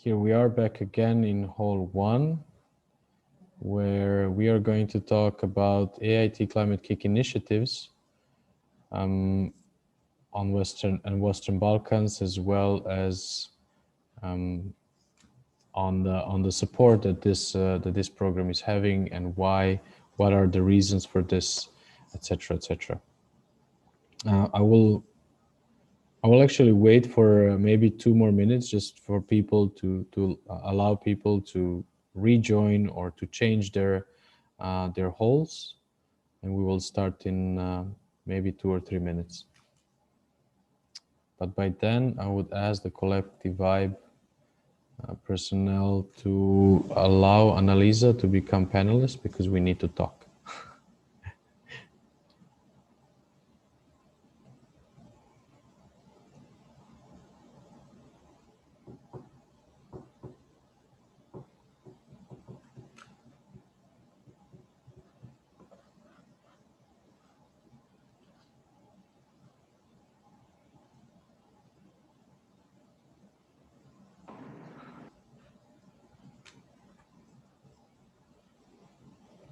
Here we are back again in Hall 1, where we are going to talk about AIT Climate Kick initiatives on Western Balkans, as well as on the support that this program is having, and why, what are the reasons for this, etc., etc. I will actually wait for maybe 2 more minutes, just for people to allow people to rejoin or to change their halls, and we will start in maybe 2 or 3 minutes. But by then, I would ask the Collective Vibe personnel to allow Annalisa to become panelist, because we need to talk.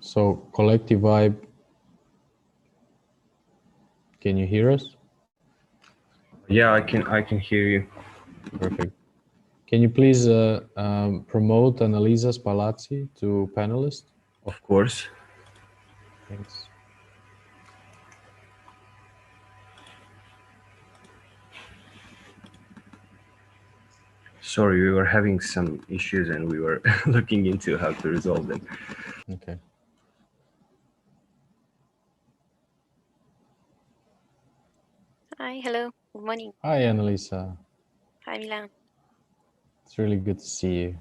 So, Collective Vibe, can you hear us? Yeah, I can hear you. Perfect. Can you please promote Annalisa Spalazzi to panelist? Of course. Thanks. Sorry, we were having some issues and we were looking into how to resolve them. Okay. Hi, hello, good morning. Hi, Annalisa. Hi, Milan. It's really good to see you.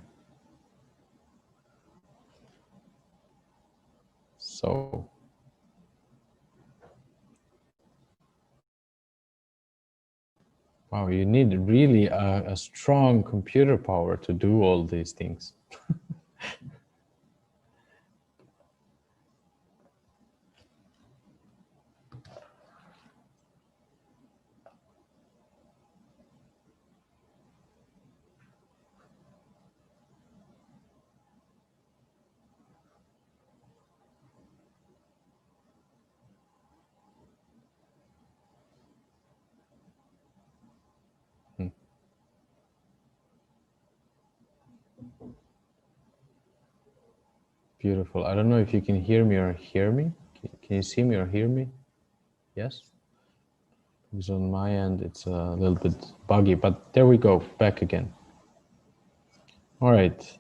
So, wow, you need really a strong computer power to do all these things. Beautiful. I don't know if you can hear me or hear me. Can you see me or hear me? Yes? Because on my end, it's a little bit buggy, but there we go, back again. All right.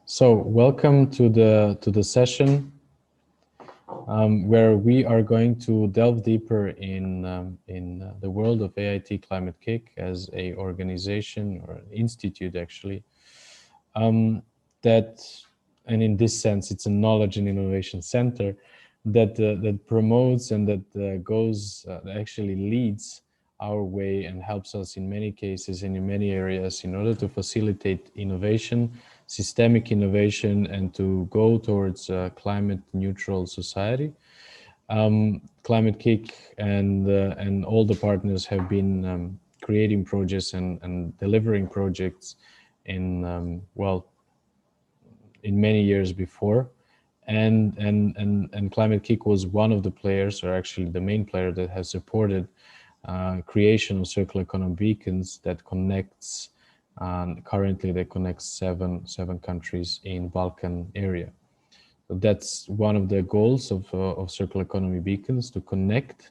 So welcome to the session where we are going to delve deeper in the world of AIT Climate Kick as a organization, or an institute actually, that, and in this sense, it's a knowledge and innovation center that promotes and that goes, actually leads our way and helps us in many cases and in many areas in order to facilitate innovation, systemic innovation, and to go towards a climate neutral society. Climate Kick and all the partners have been creating projects and delivering projects in well, in many years before, and Climate Kick was one of the players, or actually the main player, that has supported creation of circular economy beacons that connects. Currently, they connect seven countries in Balkan area. So that's one of the goals of circular economy beacons, to connect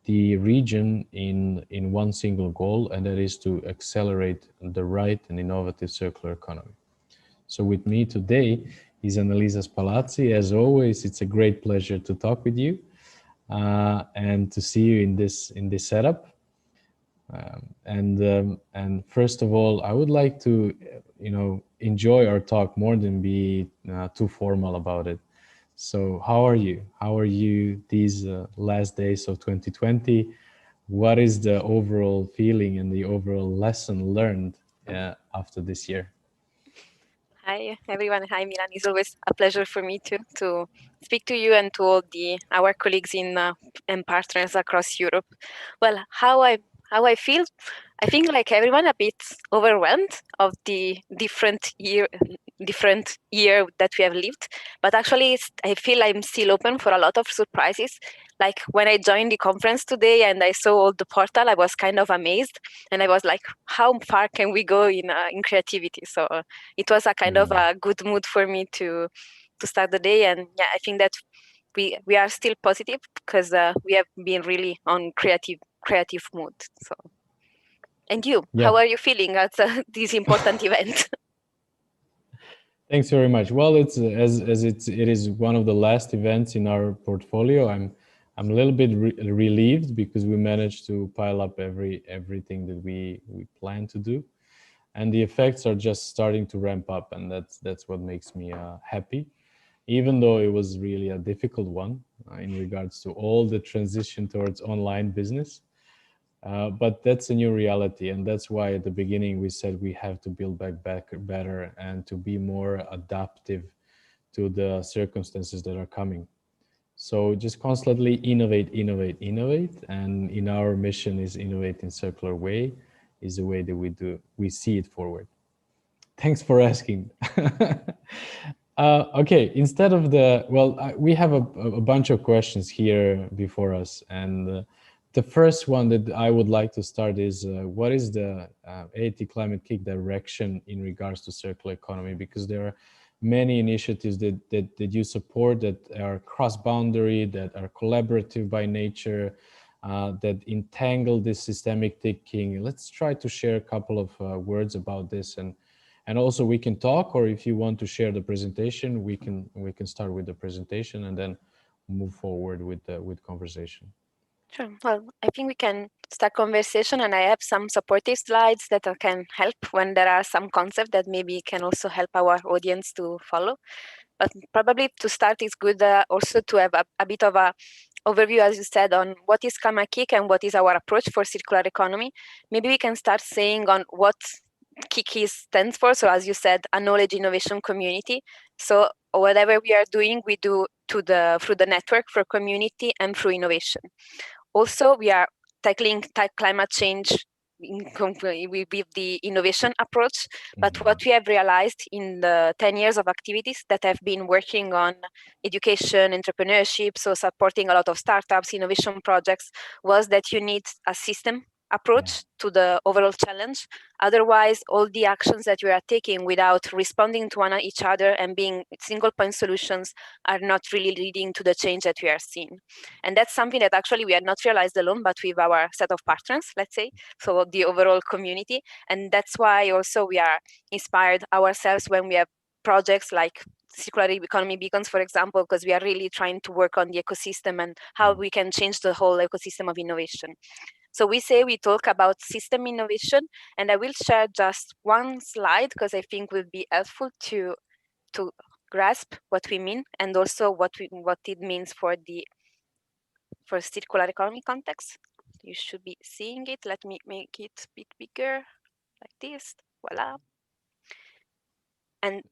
the region in one single goal, and that is to accelerate the right and innovative circular economy. So with me today is Annalisa Spalazzi. As always, it's a great pleasure to talk with you and to see you in this setup. And first of all, I would like to, enjoy our talk more than be too formal about it. So how are you? How are you these last days of 2020? What is the overall feeling and the overall lesson learned after this year? Hi, everyone. Hi, Milan. It's always a pleasure for me to speak to you and to all our colleagues and partners across Europe. Well, how I feel, I think like everyone a bit overwhelmed of the different year that we have lived. But actually, I feel I'm still open for a lot of surprises. Like when I joined the conference today and I saw all the portal, I was kind of amazed, and I was like, how far can we go in creativity? So it was a kind of a good mood for me to start the day. And yeah, I think that we are still positive because we have been really on creative mood. So, and you, Yeah. how are you feeling at this important event? Thanks very much. Well, it's it is one of the last events in our portfolio. I'm a little bit relieved because we managed to pile up everything that we plan to do, and the effects are just starting to ramp up, and that's what makes me happy, even though it was really a difficult one in regards to all the transition towards online business. But that's a new reality, and that's why at the beginning we said we have to build back better and to be more adaptive to the circumstances that are coming. So just constantly innovate, innovate, innovate, and in our mission is innovate in circular way is the way that we see it forward. Thanks for asking. Okay, instead of we have a bunch of questions here before us, and the first one that I would like to start is what is the AAT Climate Kick direction in regards to circular economy? Because there are many initiatives that you support that are cross-boundary, that are collaborative by nature, that entangle this systemic thinking. Let's try to share a couple of words about this, and also we can talk, or if you want to share the presentation, we can start with the presentation and then move forward with conversation. Sure. Well, I think we can start conversation, and I have some supportive slides that can help when there are some concepts that maybe can also help our audience to follow. But probably to start, it's good also to have a bit of a overview, as you said, on what is Climate Kick and what is our approach for circular economy. Maybe we can start saying on what KIC stands for. So as you said, a knowledge innovation community. So whatever we are doing, we do through the network for community and through innovation. Also, we are tackling climate change with the innovation approach. But what we have realized in the 10 years of activities that have been working on education, entrepreneurship, so supporting a lot of startups, innovation projects, was that you need a system approach to the overall challenge. Otherwise, all the actions that we are taking without responding to each other and being single point solutions are not really leading to the change that we are seeing. And that's something that actually we had not realized alone, but with our set of partners, let's say, so the overall community. And that's why also we are inspired ourselves when we have projects like circular economy beacons, for example, because we are really trying to work on the ecosystem and how we can change the whole ecosystem of innovation. So we talk about system innovation, and I will share just one slide because I think will be helpful to grasp what we mean and also what it means for circular economy context. You should be seeing it. Let me make it a bit bigger, like this. Voila. And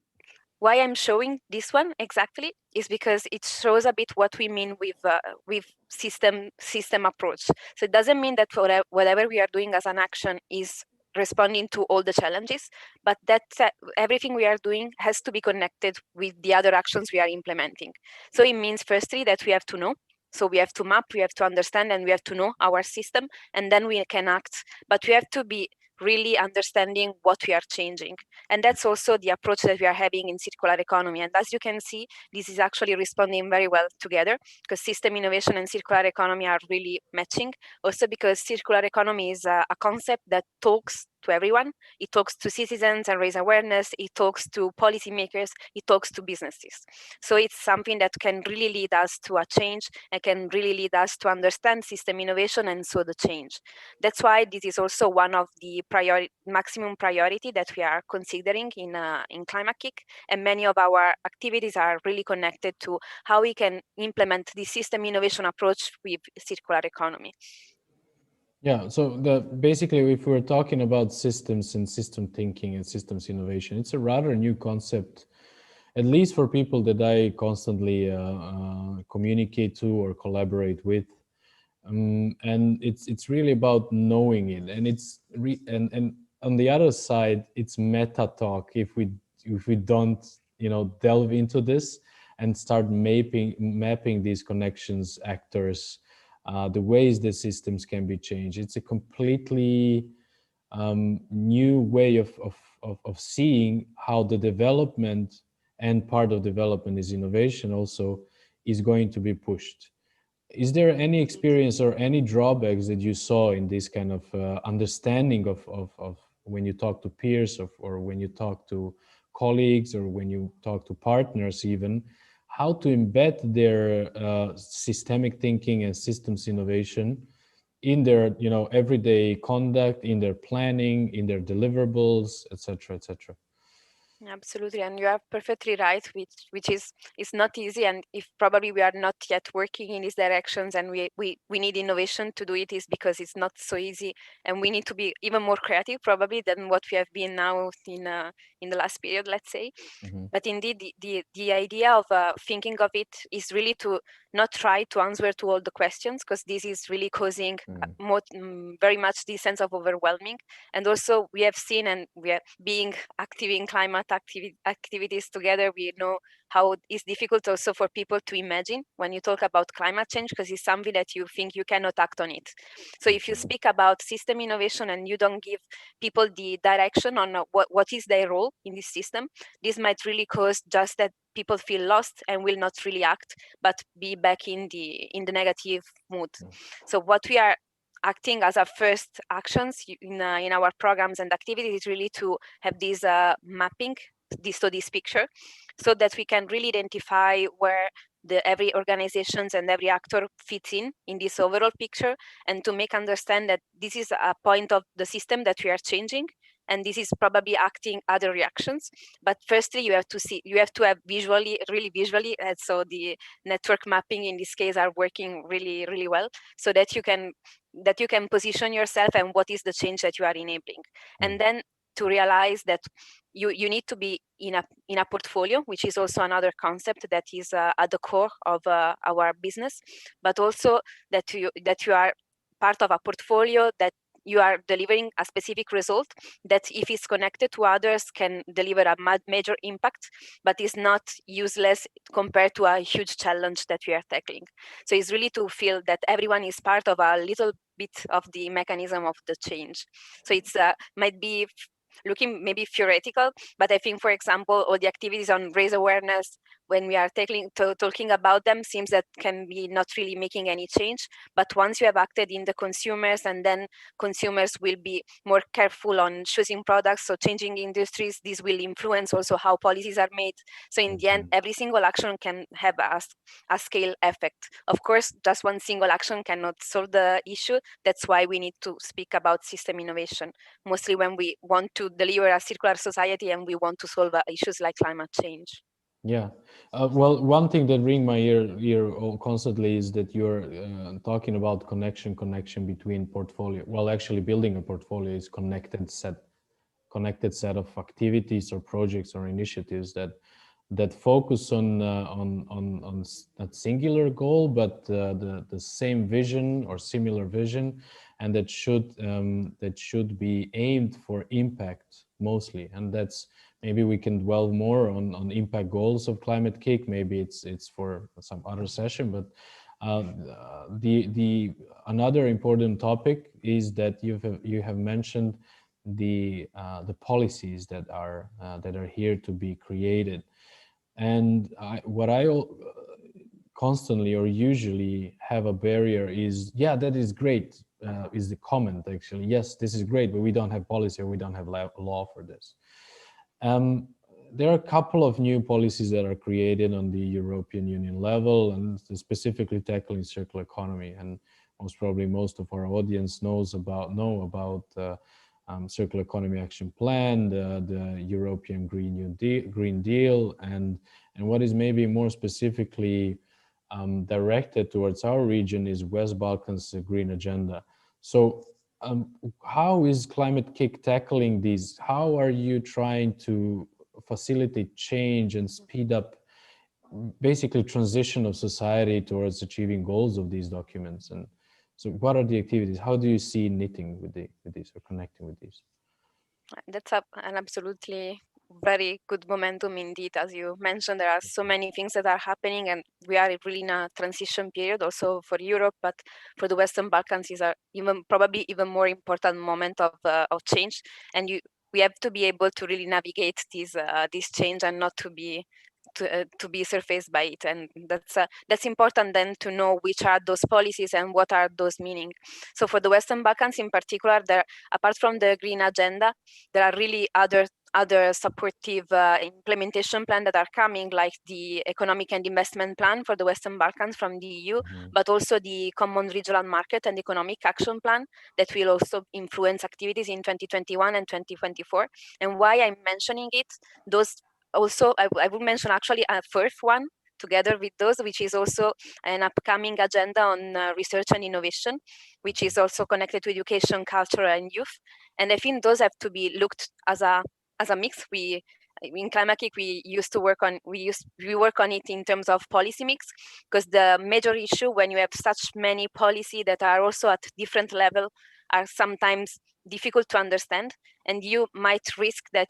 why I'm showing this one exactly is because it shows a bit what we mean with system approach. So it doesn't mean that whatever we are doing as an action is responding to all the challenges, but that everything we are doing has to be connected with the other actions we are implementing. So it means firstly that we have to know. So we have to map, we have to understand, and we have to know our system, and then we can act. But we have to be really understanding what we are changing. And that's also the approach that we are having in circular economy. And as you can see, this is actually responding very well together because system innovation and circular economy are really matching. Also because circular economy is a concept that talks to everyone. It talks to citizens and raise awareness. It talks to policymakers. It talks to businesses. So it's something that can really lead us to a change and can really lead us to understand system innovation and so the change. That's why this is also one of the maximum priority that we are considering in Climate Kick, and many of our activities are really connected to how we can implement the system innovation approach with circular economy. Yeah, so basically, if we're talking about systems and system thinking and systems innovation, it's a rather new concept, at least for people that I constantly communicate to or collaborate with. And it's really about knowing it, and and on the other side, it's meta talk if we don't delve into this and start mapping these connections, actors, the ways the systems can be changed. It's a completely new way of seeing how the development, and part of development is innovation also, is going to be pushed. Is there any experience or any drawbacks that you saw in this kind of understanding of when you talk to peers, or when you talk to colleagues, or when you talk to partners even, how to embed their systemic thinking and systems innovation in their everyday conduct, in their planning, in their deliverables, etc., etc.? Absolutely, and you are perfectly right, which is not easy, and if probably we are not yet working in these directions, and we need innovation to do it, is because it's not so easy, and we need to be even more creative probably than what we have been now in the last period, let's say. Mm-hmm. But indeed, the idea of thinking of it is really to not try to answer to all the questions, because this is really causing very much this sense of overwhelming. And also we have seen, and we are being active in climate activities together, we know how it's difficult also for people to imagine when you talk about climate change, because it's something that you think you cannot act on it. So if you speak about system innovation and you don't give people the direction on what is their role in this system, this might really cause just that people feel lost and will not really act, but be back in the negative mood. So what we are acting as our first actions in our programs and activities is really to have this mapping, this picture, so that we can really identify where every organizations and every actor fits in this overall picture, and to make understand that this is a point of the system that we are changing, and this is probably acting other reactions. But firstly, you have to have really visually, and so the network mapping in this case are working really, really well, so that you can position yourself and what is the change that you are enabling. And then to realize that you need to be in a portfolio, which is also another concept that is at the core of our business, but also that you are part of a portfolio, that you are delivering a specific result that, if it's connected to others, can deliver a major impact, but is not useless compared to a huge challenge that we are tackling. So it's really to feel that everyone is part of a little bit of the mechanism of the change. So it's might be looking maybe theoretical, but I think, for example, all the activities on raise awareness, when we are talking about them, seems that can be not really making any change. But once you have acted in the consumers, and then consumers will be more careful on choosing products, so changing industries, this will influence also how policies are made. So in the end, every single action can have a scale effect. Of course, just one single action cannot solve the issue. That's why we need to speak about system innovation, mostly when we want to deliver a circular society and we want to solve issues like climate change. Yeah. Well, one thing that ring my ear constantly is that you're talking about connection between portfolio. Well, actually, building a portfolio is connected set of activities or projects or initiatives that focus on a singular goal, but the same vision or similar vision, and that should be aimed for impact mostly. And that's, maybe we can dwell more on impact goals of Climate Kick. Maybe it's for some other session, but the another important topic is that you have mentioned the policies that are here to be created. And what I constantly or usually have a barrier is, yeah, that is great, is the comment actually. Yes, this is great, but we don't have policy, or we don't have law for this. There are a couple of new policies that are created on the European Union level, and specifically tackling circular economy. And most probably most of our audience know about Circular Economy Action Plan, the European Green Deal, and what is maybe more specifically directed towards our region is West Balkans Green Agenda. So how is Climate Kick tackling these? How are you trying to facilitate change and speed up basically transition of society towards achieving goals of these documents? And so what are the activities? How do you see knitting with these or connecting with these? That's an absolutely very good momentum indeed. As you mentioned, there are so many things that are happening, and we are really in a transition period also for Europe, but for the Western Balkans is probably even more important moment of change. And we have to be able to really navigate this change and not to be surfaced by it. And that's important then to know which are those policies and what are those meaning. So for the Western Balkans in particular, apart from the green agenda, there are really other supportive implementation plan that are coming, like the economic and investment plan for the Western Balkans from the EU, but also the common regional market and economic action plan that will also influence activities in 2021 and 2024. And why I'm mentioning it, those also, I would mention actually a first one together with those, which is also an upcoming agenda on research and innovation, which is also connected to education, culture, and youth. And I think those have to be looked as a mix. In Climate Kick, we work on it in terms of policy mix, because the major issue when you have such many policy that are also at different level are sometimes difficult to understand, and you might risk that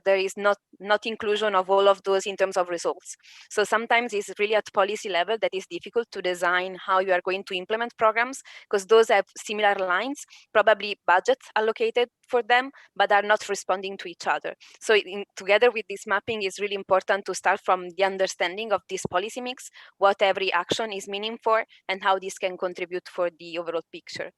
there is not inclusion of all of those in terms of results. So sometimes it's really at policy level that is difficult to design how you are going to implement programs, because those have similar lines, probably budgets allocated for them, but are not responding to each other. So together with this mapping, is really important to start from the understanding of this policy mix, what every action is meaning for, and how this can contribute for the overall picture.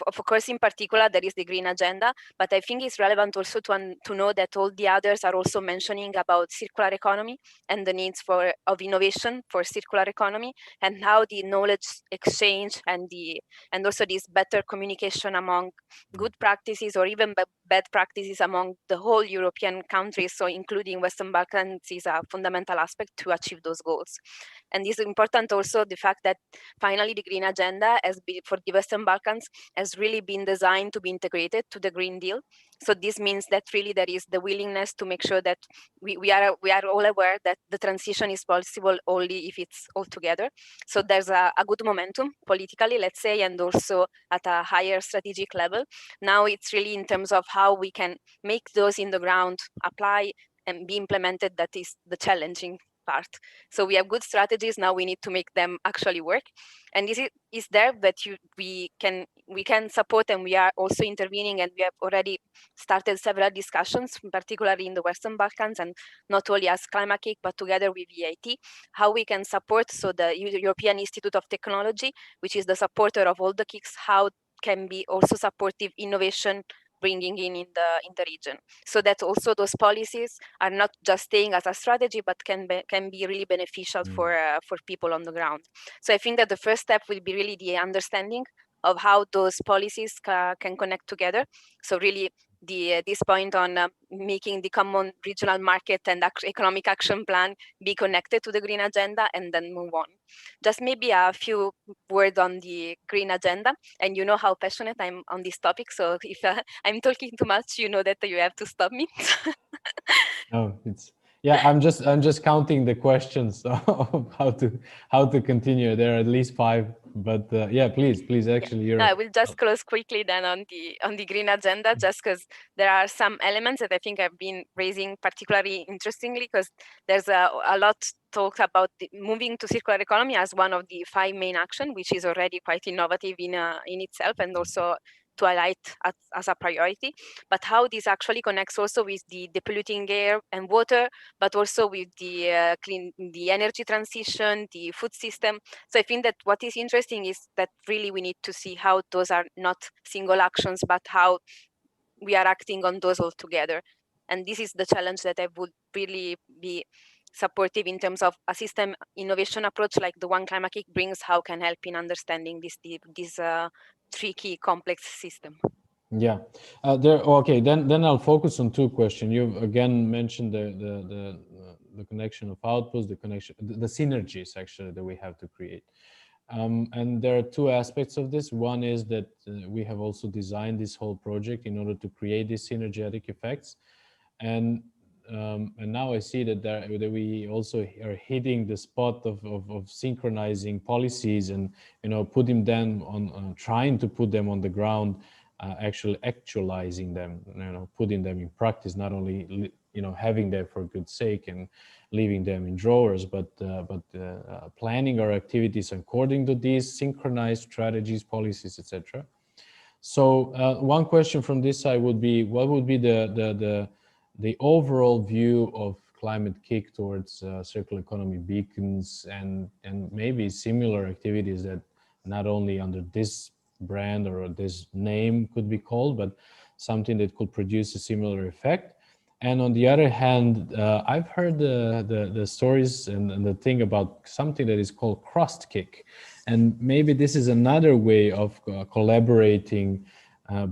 Of course, in particular, there is the green agenda, but I think it's relevant also to know that all the others are also mentioning about circular economy and the needs of innovation for circular economy, and how the knowledge exchange and also this better communication among good practices or even bad practices among the whole European countries, so including Western Balkans, is a fundamental aspect to achieve those goals. And this is important also, the fact that finally the green agenda for the Western Balkans has really been designed to be integrated to the Green Deal. So this means that really there is the willingness to make sure that we are all aware that the transition is possible only if it's all together. So there's a good momentum politically, let's say, and also at a higher strategic level. Now it's really in terms of how we can make those in the ground apply and be implemented that is the challenging part. So we have good strategies, now we need to make them actually work. And this is there that we can support, and we are also intervening, and we have already started several discussions, particularly in the Western Balkans, and not only as Climate Kick, but together with EIT, how we can support. So the European Institute of Technology, which is the supporter of all the kicks, how can be also supportive innovation bringing in the region, so that also those policies are not just staying as a strategy, but can be really beneficial for people on the ground. So I think that the first step will be really the understanding of how those policies can connect together. So really this point on making the common regional market and economic action plan be connected to the green agenda, and then move on. Just maybe a few words on the green agenda, and you know how passionate I'm on this topic, so if I'm talking too much, you know that you have to stop me. No, I'm just counting the questions of how to continue. There are at least 5, but yeah, please, actually, I will just close quickly then on the green agenda, just because there are some elements that I think I've been raising particularly interestingly, because there's a lot talked about moving to circular economy as one of the 5 main action, which is already quite innovative in itself, and also to highlight as a priority, but how this actually connects also with the depolluting air and water, but also with the energy transition, the food system. So I think that what is interesting is that really we need to see how those are not single actions, but how we are acting on those all together. And this is the challenge that I would really be supportive in terms of a system innovation approach like the one Climate Kick brings, how can help in understanding this tricky, complex system. Yeah, okay. Then I'll focus on 2 questions. You again mentioned the connection of outputs, the synergies actually that we have to create. And there are two aspects of this. One is that we have also designed this whole project in order to create these synergetic effects. And now I see that we also are hitting the spot of synchronizing policies and putting them on trying to put them on the ground, actually actualizing them, putting them in practice, not only having them for good sake and leaving them in drawers, but planning our activities according to these synchronized strategies, policies, etc. So one question from this side would be, what would be the overall view of Climate Kick towards circular economy beacons and maybe similar activities that not only under this brand or this name could be called, but something that could produce a similar effect? And on the other hand, I've heard the stories and the thing about something that is called Cross-Kick. And maybe this is another way of collaborating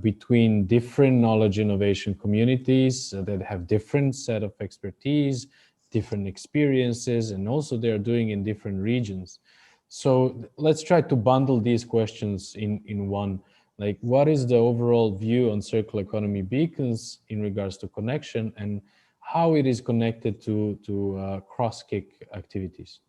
between different knowledge innovation communities that have different set of expertise, different experiences, and also they're doing in different regions. So let's try to bundle these questions in one. Like, what is the overall view on circular economy beacons in regards to connection, and how it is connected to Cross-Kick activities?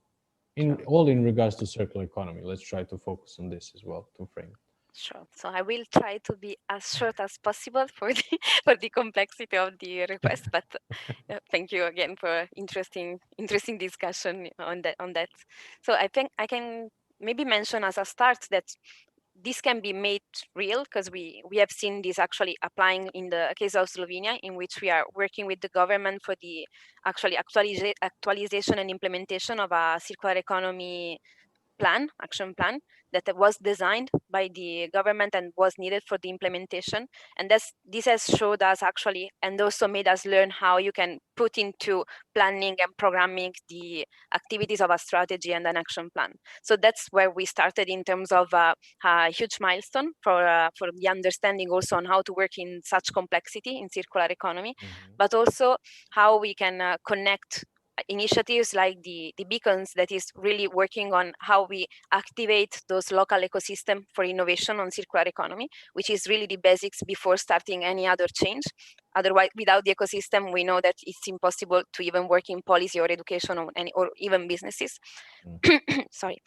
All in regards to circular economy. Let's try to focus on this as well to frame. Sure. So I will try to be as short as possible for the for the complexity of the request. But thank you again for interesting discussion on that. So I think I can maybe mention as a start that this can be made real because we have seen this actually applying in the case of Slovenia, in which we are working with the government for the actually actualization and implementation of a circular economy action plan that was designed by the government and was needed for the implementation. And this has showed us actually, and also made us learn how you can put into planning and programming the activities of a strategy and an action plan. So that's where we started in terms of a huge milestone for the understanding also on how to work in such complexity in circular economy, but also how we can connect initiatives like the beacons that is really working on how we activate those local ecosystem for innovation on circular economy, which is really the basics before starting any other change. Otherwise, without the ecosystem, we know that it's impossible to even work in policy or education or even businesses. Sorry.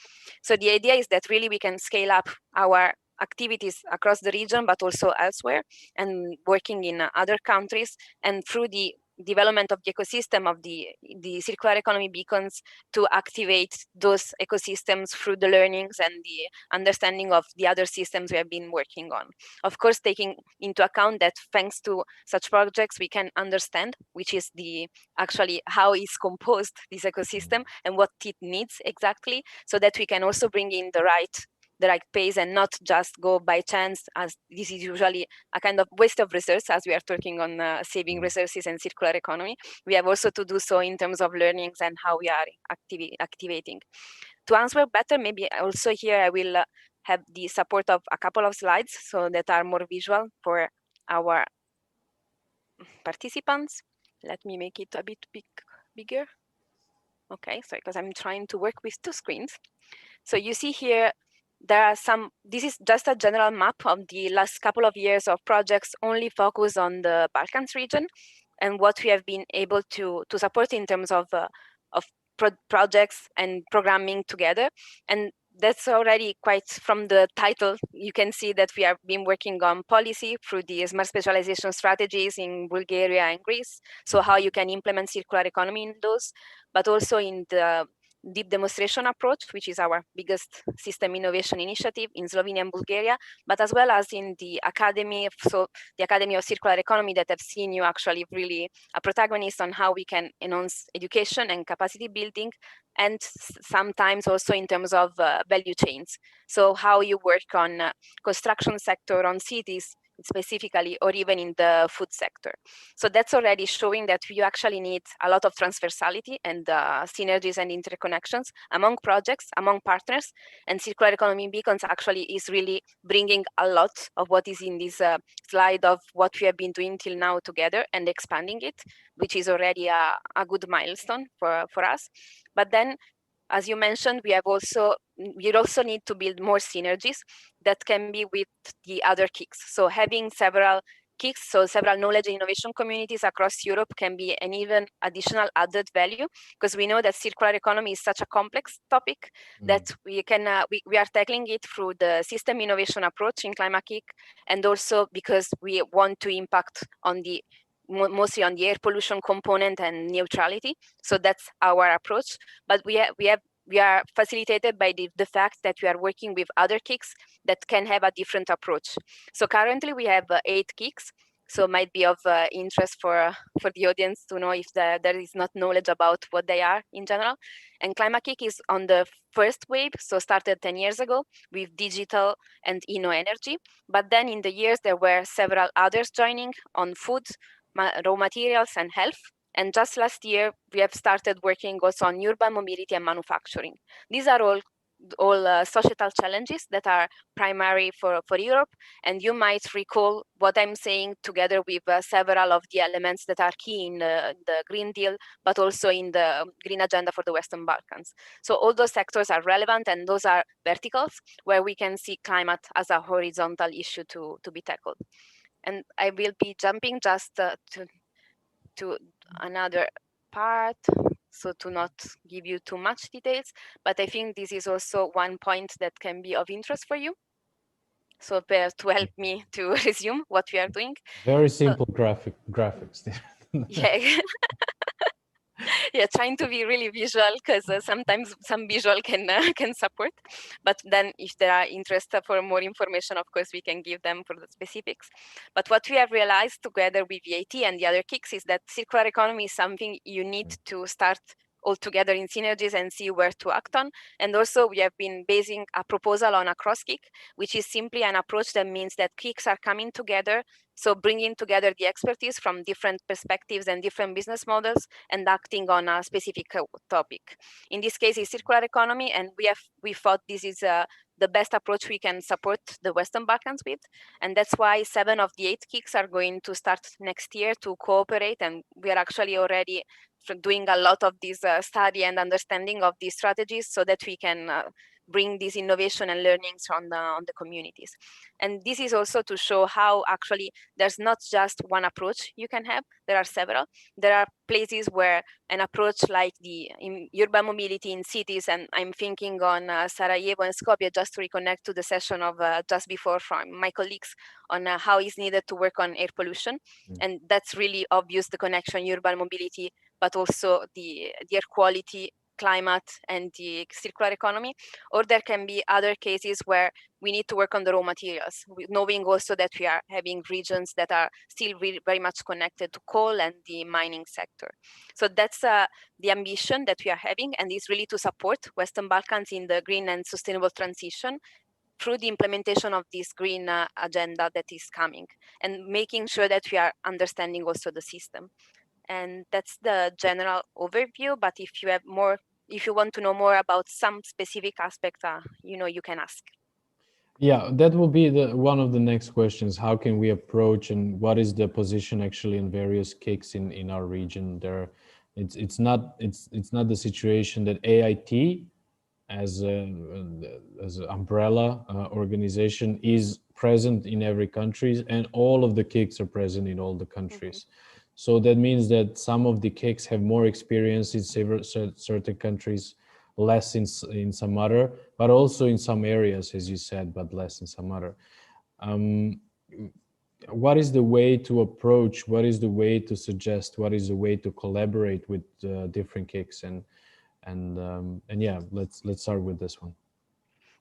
So the idea is that really we can scale up our activities across the region, but also elsewhere, and working in other countries, and through the development of the ecosystem of the circular economy beacons to activate those ecosystems through the learnings and the understanding of the other systems we have been working on. Of course, taking into account that thanks to such projects, we can understand which is actually how is composed this ecosystem and what it needs exactly, so that we can also bring in the right pace and not just go by chance, as this is usually a kind of waste of resources as we are talking on saving resources and circular economy. We have also to do so in terms of learnings and how we are activating. To answer better, maybe also here I will have the support of a couple of slides so that are more visual for our participants. Let me make it a bit bigger. Okay, so because I'm trying to work with two screens. So you see here, there are this is just a general map of the last couple of years of projects only focused on the Balkans region and what we have been able to support in terms of projects and programming together. And that's already quite, from the title, you can see that we have been working on policy through the smart specialization strategies in Bulgaria and Greece. So how you can implement circular economy in those, but also in the deep demonstration approach, which is our biggest system innovation initiative in Slovenia and Bulgaria, but as well as in the academy, so the Academy of Circular Economy, that have seen you actually really a protagonist on how we can enhance education and capacity building, and sometimes also in terms of value chains. So how you work on construction sector, on cities specifically, or even in the food sector. So that's already showing that you actually need a lot of transversality and synergies and interconnections among projects, among partners, and circular economy beacons actually is really bringing a lot of what is in this slide of what we have been doing till now together and expanding it, which is already a good milestone for us. But then as you mentioned, we also need to build more synergies that can be with the other KICs. So having several KICs, so several knowledge and innovation communities across Europe can be an even additional added value, because we know that circular economy is such a complex topic that we can we are tackling it through the system innovation approach in ClimateKIC, and also because we want to impact on the mostly on the air pollution component and neutrality. So that's our approach. But we are facilitated by the fact that we are working with other KICs that can have a different approach. So currently we have 8 KICs. So might be of interest for the audience to know if there is not knowledge about what they are in general. And ClimateKIC is on the first wave, so started 10 years ago with digital and InnoEnergy. But then in the years, there were several others joining on food, raw materials, and health. And just last year, we have started working also on urban mobility and manufacturing. These are all societal challenges that are primary for Europe. And you might recall what I'm saying together with several of the elements that are key in the Green Deal, but also in the Green Agenda for the Western Balkans. So all those sectors are relevant, and those are verticals where we can see climate as a horizontal issue to be tackled. And I will be jumping just to another part, so to not give you too much details, but I think this is also one point that can be of interest for you. So to help me to resume what we are doing. Very simple graphics. Yeah. Yeah, trying to be really visual, because sometimes some visual can support. But then if there are interest for more information, of course, we can give them for the specifics. But what we have realized together with VAT and the other KICs is that circular economy is something you need to start all together in synergies and see where to act on. And also we have been basing a proposal on a cross-KIC, which is simply an approach that means that KICs are coming together, so bringing together the expertise from different perspectives and different business models and acting on a specific topic. In this case, it's circular economy, and we thought this is the best approach we can support the Western Balkans with. And that's why 7 of the 8 KICs are going to start next year to cooperate. And we are actually already doing a lot of this study and understanding of these strategies so that we can bring this innovation and learnings on the communities. And this is also to show how actually there's not just one approach you can have, there are several. There are places where an approach like in urban mobility in cities, and I'm thinking on Sarajevo and Skopje, just to reconnect to the session of just before from my colleagues on how it's needed to work on air pollution. And that's really obvious, the connection urban mobility, but also the air quality, climate, and the circular economy. Or there can be other cases where we need to work on the raw materials, knowing also that we are having regions that are still very much connected to coal and the mining sector. So that's the ambition that we are having, and it's really to support Western Balkans in the green and sustainable transition through the implementation of this green agenda that is coming, and making sure that we are understanding also the system. And that's the general overview. But if you want to know more about some specific aspect, you can ask. Yeah, that will be one of the next questions. How can we approach, and what is the position actually in various KICs in our region? It's not the situation that AIT as an umbrella organization is present in every country, and all of the KICs are present in all the countries. So that means that some of the KICs have more experience in certain countries, less in some other, but also in some areas, as you said, but less in some other. What is the way to approach? What is the way to suggest? What is the way to collaborate with different KICs? And yeah, let's start with this one.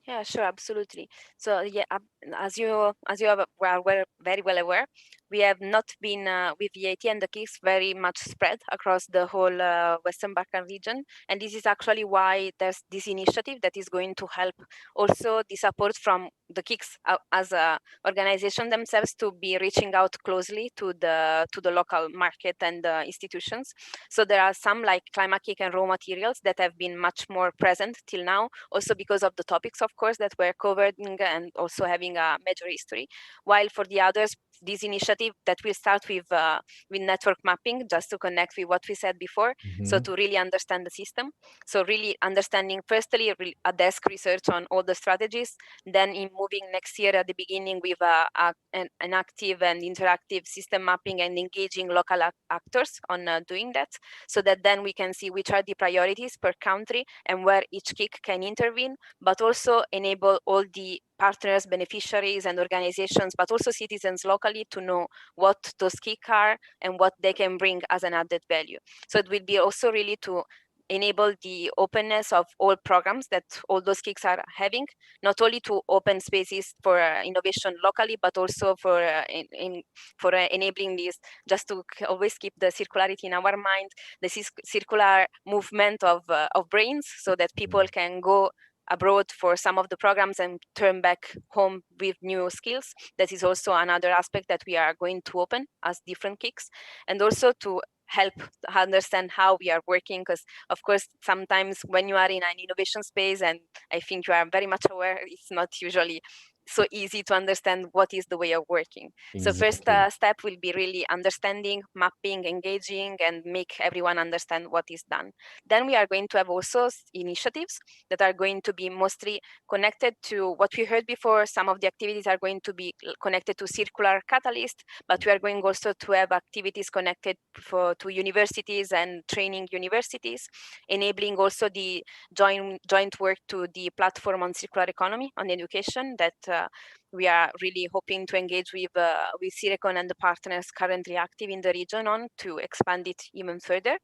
Yeah, sure, absolutely. So yeah, as you are very well aware, we have not been with VAT and the KICs very much spread across the whole Western Balkan region, and this is actually why there's this initiative that is going to help also the support from the KICs as a organization themselves to be reaching out closely to the local market and institutions. So there are some like ClimateKIC and raw materials that have been much more present till now, also because of the topics, of course, that were covered and also having a major history. While for the others, this initiative that will start with network mapping, just to connect with what we said before. So to really understand the system. So really understanding firstly a desk research on all the strategies, then in moving next year at the beginning with an active and interactive system mapping and engaging local actors on doing that, so that then we can see which are the priorities per country and where each KIC can intervene, but also enable all the partners, beneficiaries and organizations, but also citizens locally to know what those KIC are and what they can bring as an added value. So it will be also really to enable the openness of all programs that all those KICs are having, not only to open spaces for innovation locally, but also for enabling this, just to always keep the circularity in our mind, the circular movement of brains, so that people can go abroad for some of the programs and turn back home with new skills. That is also another aspect that we are going to open as different KICs, and also to help understand how we are working, because of course sometimes when you are in an innovation space, and I think you are very much aware, it's not usually so easy to understand what is the way of working. So first step will be really understanding, mapping, engaging, and make everyone understand what is done. Then we are going to have also initiatives that are going to be mostly connected to what we heard before. Some of the activities are going to be connected to Circular Catalyst, but we are going also to have activities connected to universities and training universities, enabling also the joint work to the platform on circular economy on education that we are really hoping to engage with Cirecon and the partners currently active in the region on, to expand it even further.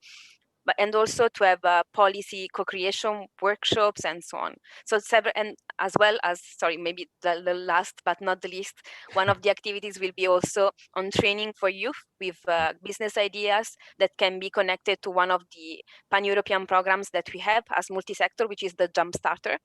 And also to have policy co-creation workshops and so on. So several, and as well as, sorry, maybe the last but not the least, one of the activities will be also on training for youth with business ideas that can be connected to one of the pan-European programs that we have as multi-sector, which is the Jumpstarter.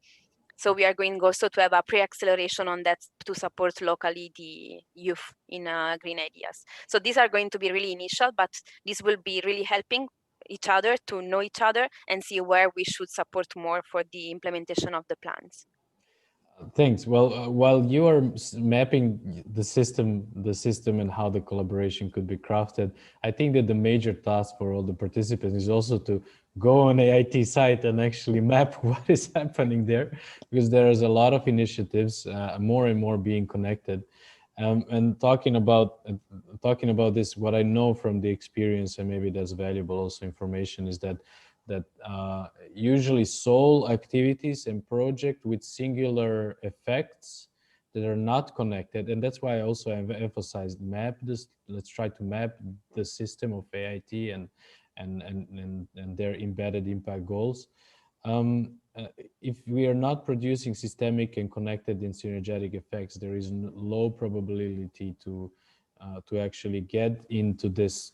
So we are going also to have a pre-acceleration on that to support locally the youth in green ideas. So these are going to be really initial, but this will be really helping each other to know each other and see where we should support more for the implementation of the plans. Thanks. Well, while you are mapping the system and how the collaboration could be crafted, I think that the major task for all the participants is also to go on AIT site and actually map what is happening there, because there is a lot of initiatives, more and more being connected. And talking about this, what I know from the experience, and maybe that's valuable also information, is that usually sole activities and project with singular effects that are not connected, and that's why I also have emphasized map this. Let's try to map the system of AIT and their embedded impact goals. If we are not producing systemic and connected and synergetic effects, there is low probability to actually get into this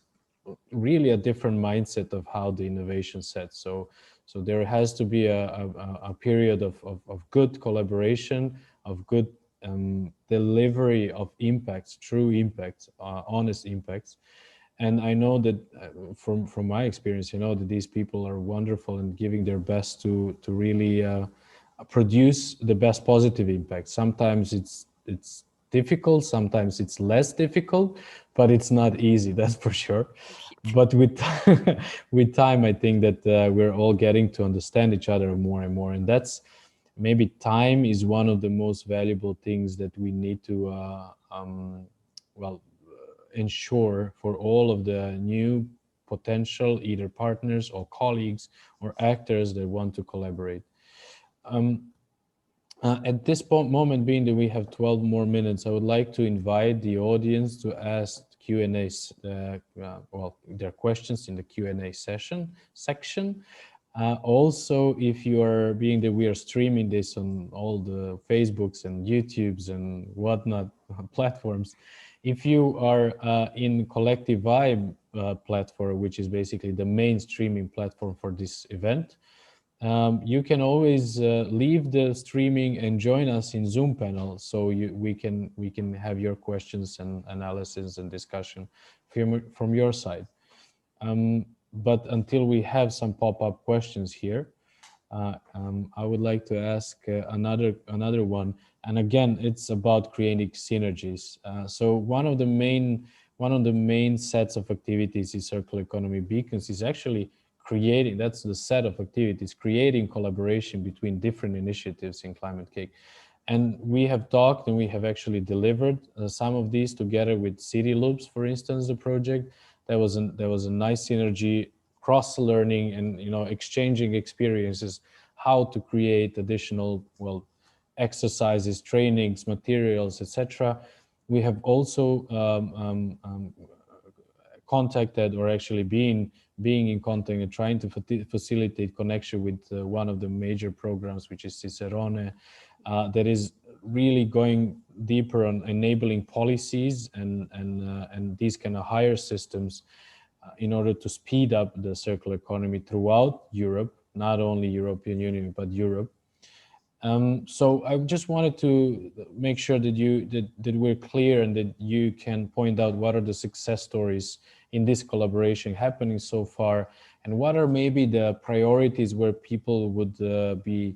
really a different mindset of how the innovation sets. So there has to be a period of good collaboration, of good delivery of impacts, true impacts, honest impacts. And I know that from my experience, that these people are wonderful and giving their best to really produce the best positive impact. Sometimes it's difficult, sometimes it's less difficult, but it's not easy, that's for sure. But with with time, I think that we're all getting to understand each other more and more, and that's maybe time is one of the most valuable things that we need to ensure for all of the new potential either partners or colleagues or actors that want to collaborate. At this moment, being that we have 12 more minutes, I would like to invite the audience to ask Q&As, their questions in the Q&A section. Also, if you are, being that we are streaming this on all the Facebooks and YouTubes and whatnot platforms, if you are in Collective Vibe platform, which is basically the main streaming platform for this event, you can always leave the streaming and join us in Zoom panel, so we can have your questions and analysis and discussion from your side. But until we have some pop-up questions here, I would like to ask another one, and again, it's about creating synergies. So one of the main sets of activities in Circular Economy Beacons is actually creating. That's the set of activities, creating collaboration between different initiatives in Climate Cake. And we have talked and we have actually delivered some of these together with City Loops, for instance, the project. There was a nice synergy, cross learning, and exchanging experiences, how to create additional exercises, trainings, materials, etc. We have also contacted, or actually being in contact and trying to facilitate connection with one of the major programs, which is Cicerone, that is really going deeper on enabling policies and these kind of higher systems in order to speed up the circular economy throughout Europe, not only European Union, but Europe. So I just wanted to make sure that we're clear and that you can point out what are the success stories in this collaboration happening so far, and what are maybe the priorities where people would be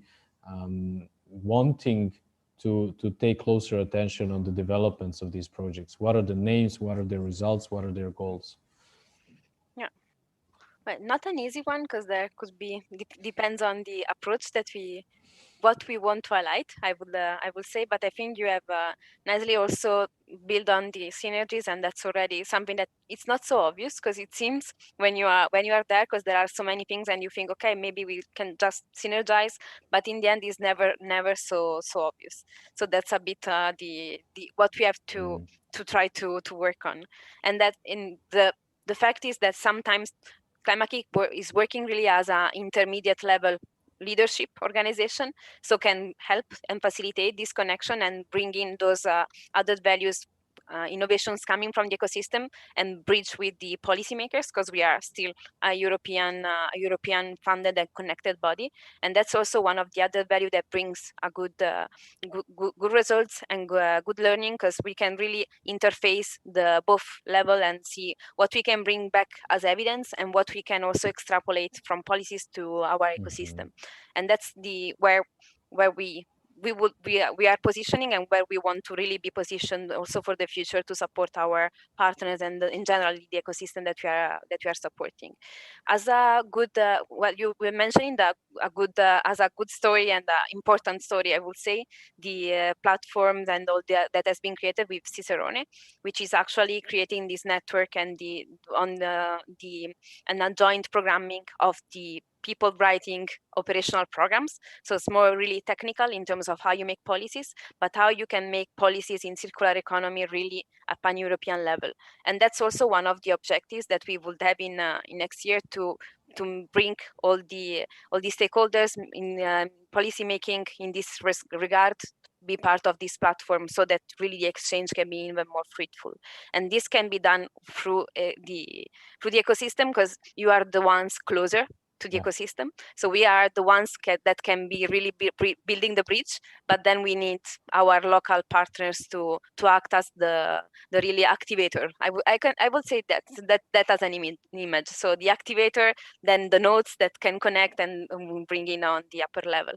wanting to take closer attention on the developments of these projects. What are the names? What are their results? What are their goals? Yeah, but not an easy one, because there could be depends on the approach that what we want to highlight, I will say, but I think you have nicely also build on the synergies, and that's already something that it's not so obvious, because it seems when you are there, because there are so many things and you think, okay, maybe we can just synergize, but in the end it's never so obvious. So that's a bit the what we have to try to work on. And that in the fact is that sometimes Climate Cake is working really as an intermediate level leadership organization, so can help and facilitate this connection and bring in those added values, innovations coming from the ecosystem, and bridge with the policymakers, because we are still a European funded and connected body. And that's also one of the other value that brings a good results and good learning, because we can really interface the both level and see what we can bring back as evidence and what we can also extrapolate from policies to our ecosystem. And that's the where we are positioning, and where we want to really be positioned also for the future to support our partners and in general the ecosystem that we are supporting. As a good well, you were mentioning that a good as a good story and important story, I would say the platforms and all that has been created with Cicerone, which is actually creating this network and the a joint programming of the people writing operational programs. So it's more really technical in terms of how you make policies, but how you can make policies in circular economy really at pan-European level. And that's also one of the objectives that we would have in next year, to bring all the stakeholders in policy making in this regard be part of this platform, so that really the exchange can be even more fruitful. And this can be done through the ecosystem, because you are the ones closer to the ecosystem. So we are the ones that can be really building the bridge, but then we need our local partners to act as the really activator. I would say that as an image. So the activator, then the nodes that can connect and bring in on the upper level.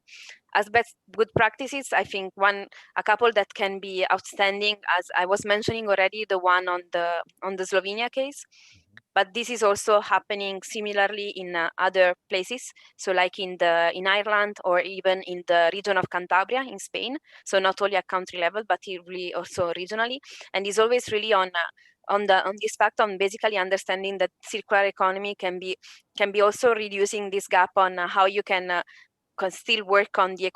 As best good practices, I think a couple that can be outstanding, as I was mentioning already, the one on the Slovenia case. But this is also happening similarly in other places. So like in Ireland, or even in the region of Cantabria in Spain. So not only at country level, but really also regionally. And it's always really on this fact on basically understanding that circular economy can be also reducing this gap on how you can still work on the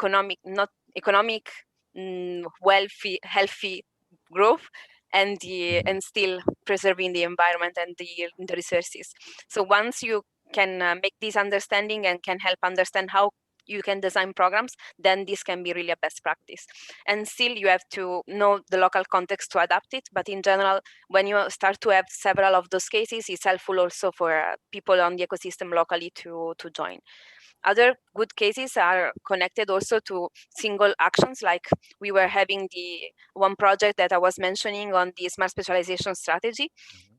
economic wealthy, healthy growth, and still preserving the environment and the resources. So once you can make this understanding and can help understand how you can design programs, then this can be really a best practice. And still you have to know the local context to adapt it. But in general, when you start to have several of those cases, it's helpful also for people on the ecosystem locally to join. Other good cases are connected also to single actions, like we were having the one project that I was mentioning on the smart specialization strategy,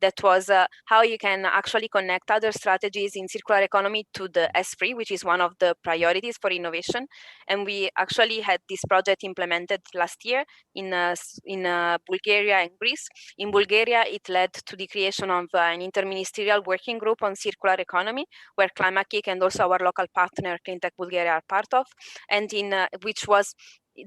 that was how you can actually connect other strategies in circular economy to the S3, which is one of the priorities for innovation. And we actually had this project implemented last year in Bulgaria and Greece. In Bulgaria, it led to the creation of an interministerial working group on circular economy, where ClimateKick and also our local partner Cleantech Bulgaria are part of, and in which was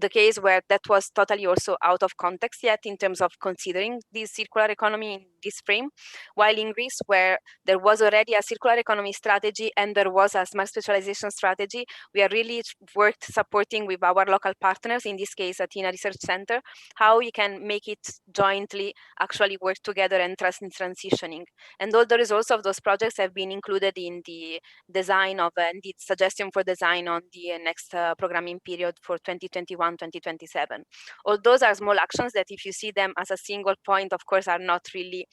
the case where that was totally also out of context yet in terms of considering the circular economy in this frame, while in Greece, where there was already a circular economy strategy and there was a smart specialization strategy, we are really worked supporting with our local partners, in this case Athena Research Center, how we can make it jointly actually work together and trust in transitioning. And all the results of those projects have been included in the design of and the suggestion for design on the next programming period for 2021-2027. All those are small actions that if you see them as a single point, of course, are not really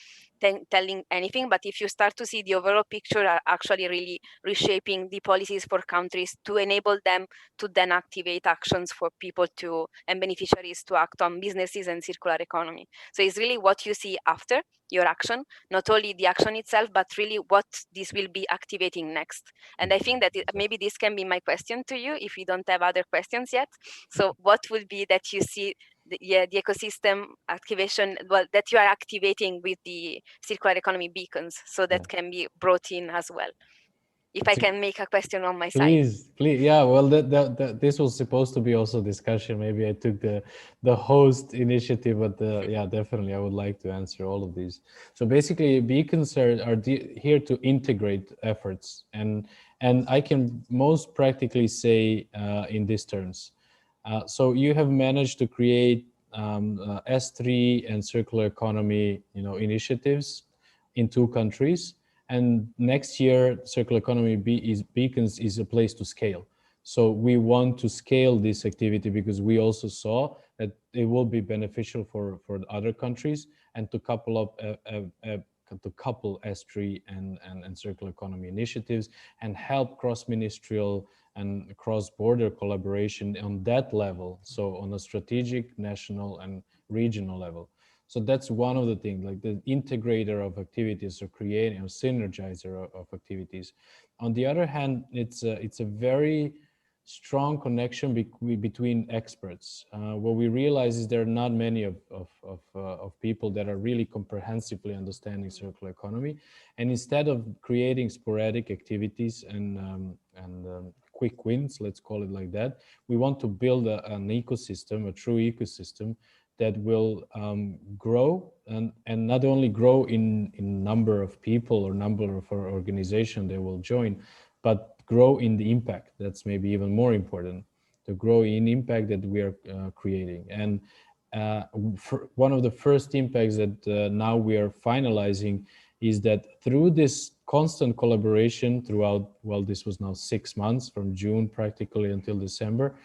telling anything, but if you start to see the overall picture, are actually really reshaping the policies for countries to enable them to then activate actions for people to and beneficiaries to act on businesses and circular economy. So it's really what you see after your action, not only the action itself, but really what this will be activating next. And I think that maybe this can be my question to you if you don't have other questions yet. So what would be that you see the ecosystem activation, well, that you are activating with the circular economy beacons, so that can be brought in as well? If I can make a question on my side. Please. Yeah, well, this was supposed to be also discussion. Maybe I took the host initiative, but yeah, definitely I would like to answer all of these. So basically, beacons are here to integrate efforts, and I can most practically say in these terms. So you have managed to create S3 and circular economy, initiatives in 2 countries. And next year, circular economy beacons is a place to scale. So we want to scale this activity because we also saw that it will be beneficial for other countries, and to couple up S3 and circular economy initiatives and help cross-ministerial and cross-border collaboration on that level. So on a strategic, national, and regional level. So that's one of the things, like the integrator of activities or creating a synergizer of activities. On the other hand, it's a very strong connection between experts. What we realize is there are not many of people that are really comprehensively understanding circular economy. And instead of creating sporadic activities and quick wins, let's call it like that, we want to build an ecosystem, a true ecosystem that will grow and not only grow in number of people or number of organizations that will join, but grow in the impact. That's maybe even more important, to grow in impact that we are creating. And one of the first impacts that now we are finalizing is that through this constant collaboration throughout, well, this was now 6 months, from June practically until December,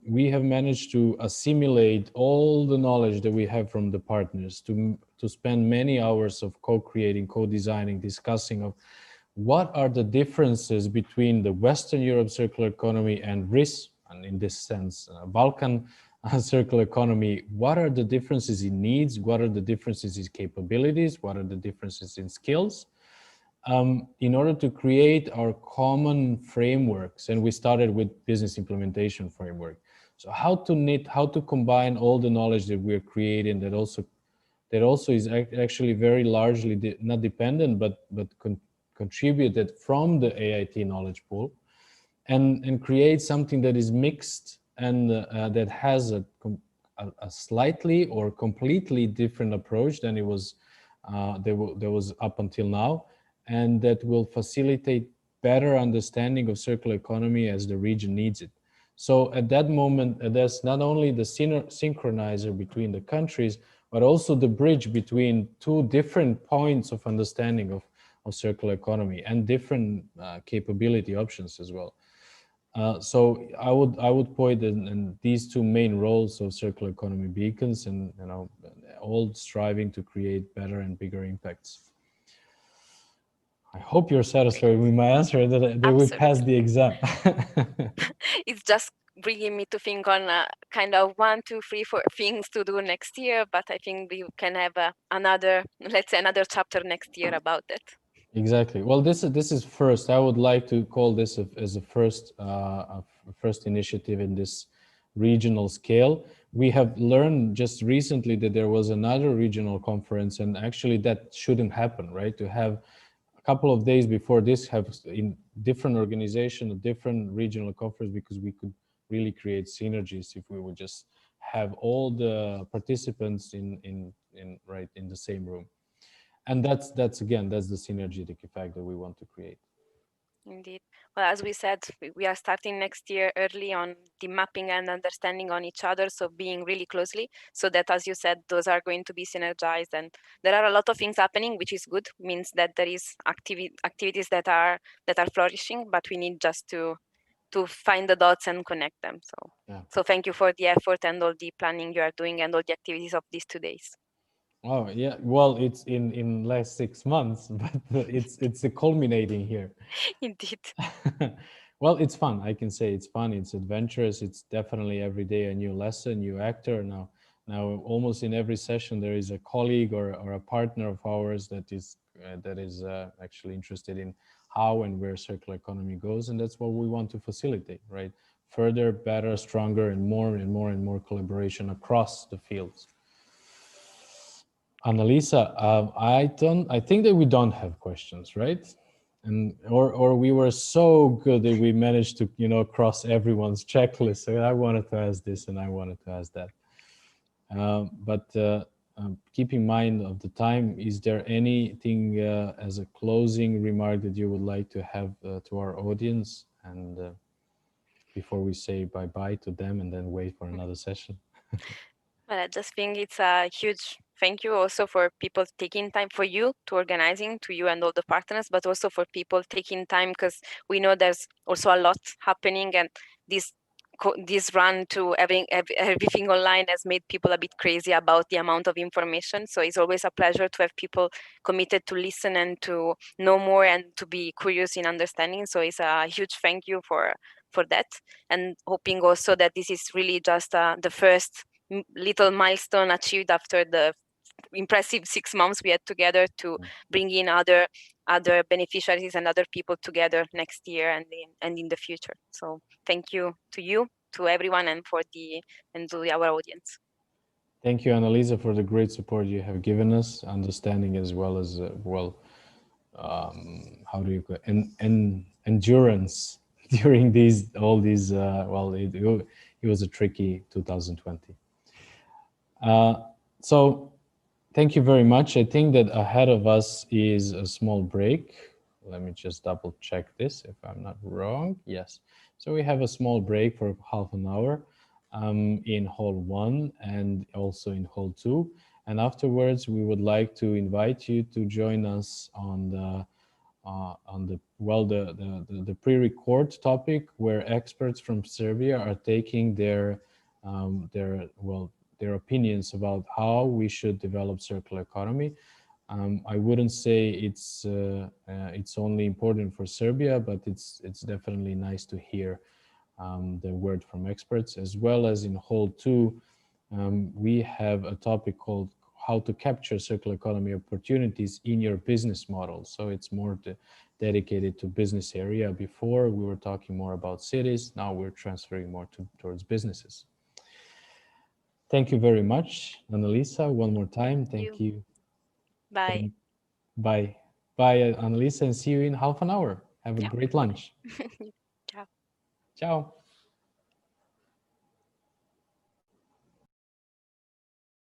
we have managed to assimilate all the knowledge that we have from the partners, to spend many hours of co-creating, co-designing, discussing of what are the differences between the Western Europe circular economy and RIS, and in this sense, Balkan circular economy. What are the differences in needs? What are the differences in capabilities? What are the differences in skills? In order to create our common frameworks, and we started with business implementation framework. So how to combine all the knowledge that we're creating that also is actually very largely not dependent, but contributed from the AIT knowledge pool, and create something that is mixed and that has a slightly or completely different approach than it was there was up until now, and that will facilitate better understanding of circular economy as the region needs it. So at that moment, there's not only the synchronizer between the countries, but also the bridge between 2 different points of understanding of circular economy and different capability options as well. So I would point in these 2 main roles of circular economy beacons, and all striving to create better and bigger impacts. I hope you're satisfied with my answer, that we passed the exam. It's just bringing me to think on kind of 1, 2, 3, 4 things to do next year. But I think we can have another, let's say, another chapter next year about that. Exactly. Well, this is first. I would like to call this as a first initiative in this regional scale. We have learned just recently that there was another regional conference, and actually that shouldn't happen, right? To have a couple of days before this, have in different organization, a different regional conference, because we could really create synergies if we would just have all the participants in the same room. And that's again, that's the synergetic effect that we want to create. Indeed. Well, as we said, we are starting next year early on the mapping and understanding on each other, so being really closely, so that, as you said, those are going to be synergized. And there are a lot of things happening, which is good, means that there is activities that are flourishing, but we need just to find the dots and connect them. So, Yeah. so thank you for the effort and all the planning you are doing and all the activities of these 2 days. Oh yeah, well, it's in last 6 months, but it's culminating here. Indeed. Well, it's fun. I can say it's fun. It's adventurous. It's definitely every day a new lesson, new actor. Now almost in every session there is a colleague or a partner of ours that is actually interested in how and where circular economy goes, and that's what we want to facilitate. Right, further, better, stronger, and more collaboration across the fields. Annalisa, I think that we don't have questions, right? And or we were so good that we managed to, cross everyone's checklist. So I wanted to ask this and I wanted to ask that. But keep in mind of the time, is there anything as a closing remark that you would like to have to our audience? And before we say bye-bye to them and then wait for another session? Well, I just think it's a huge thank you also for people taking time, for you to organizing, to you and all the partners, but also for people taking time, because we know there's also a lot happening, and this run to having everything online has made people a bit crazy about the amount of information. So it's always a pleasure to have people committed to listen and to know more and to be curious in understanding. So it's a huge thank you for that, and hoping also that this is really just the first little milestone achieved after the impressive 6 months we had together to bring in other beneficiaries and other people together next year and in the future. So thank you, to everyone, and to our audience. Thank you, Annalisa, for the great support you have given us, understanding as well as how do you call it? Endurance during all these. It was a tricky 2020. So thank you very much. I think that ahead of us is a small break. Let me just double check this if I'm not wrong. Yes. So we have a small break for half an hour in hall 1 and also in hall 2. And afterwards, we would like to invite you to join us on the pre-record topic, where experts from Serbia are taking their opinions about how we should develop circular economy. I wouldn't say it's only important for Serbia, but it's definitely nice to hear the word from experts. As well as in hall 2, we have a topic called how to capture circular economy opportunities in your business model. So it's more dedicated to business area. Before we were talking more about cities, now we're transferring more towards businesses. Thank you very much, Annalisa. One more time, thank you. Bye. Bye, Annalisa, and see you in half an hour. Have a great lunch. Ciao. Ciao.